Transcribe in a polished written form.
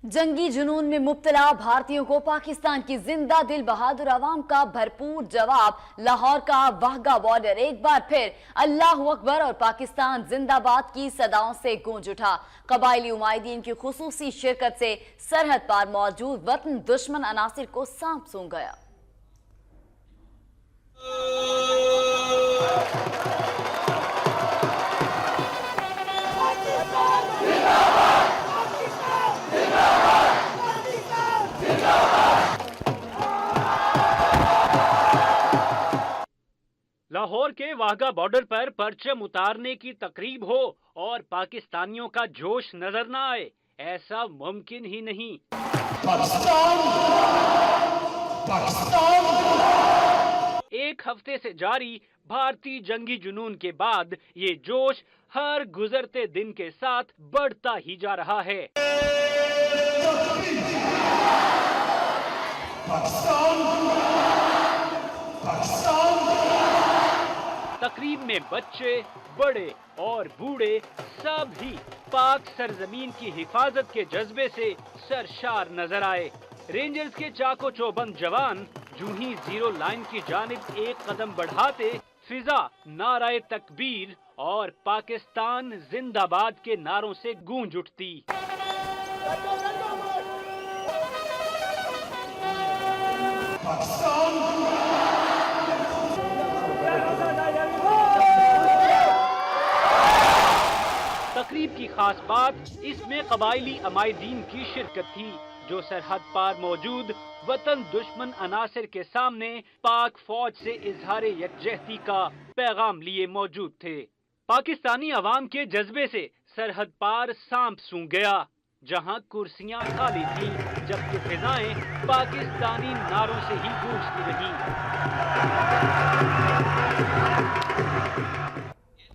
जंगी जुनून में मुब्तला भारतीयों को पाकिस्तान की जिंदा दिल बहादुर अवाम का भरपूर जवाब। लाहौर का वाहगा बॉर्डर एक बार फिर अल्लाह अकबर और पाकिस्तान जिंदाबाद की सदाओं से गूंज उठा। कबायली उमायदीन की खुसूसी शिरकत से सरहद पार मौजूद वतन दुश्मन अनासिर को सांप सूंघ गया। लाहौर के वाहगा बॉर्डर पर परचम उतारने की तकरीब हो और पाकिस्तानियों का जोश नजर न आए, ऐसा मुमकिन ही नहीं। पाकिस्तान एक हफ्ते से जारी भारतीय जंगी जुनून के बाद ये जोश हर गुजरते दिन के साथ बढ़ता ही जा रहा है। तकरीब में बच्चे, बड़े और बूढ़े सभी पाक सरजमीन की हिफाजत के जज्बे से सरशार नजर आए। रेंजर्स के चाको चौबंद जवान जूं ही जीरो लाइन की जानिब एक कदम बढ़ाते, फिजा नाराए तकबीर और पाकिस्तान जिंदाबाद के नारों से गूंज उठती। तकरीब की खास बात इसमें कबायली अमायदीन की शिरकत थी, जो सरहद पार मौजूद वतन दुश्मन अनासिर के सामने पाक फौज से इजहार यकजहती का पैगाम लिए मौजूद थे। पाकिस्तानी अवाम के जज्बे से सरहद पार सांप सूंघ गया। जहां कुर्सियां खाली थीं, जबकि फिजाएं पाकिस्तानी नारों से ही गूंजती रहीं।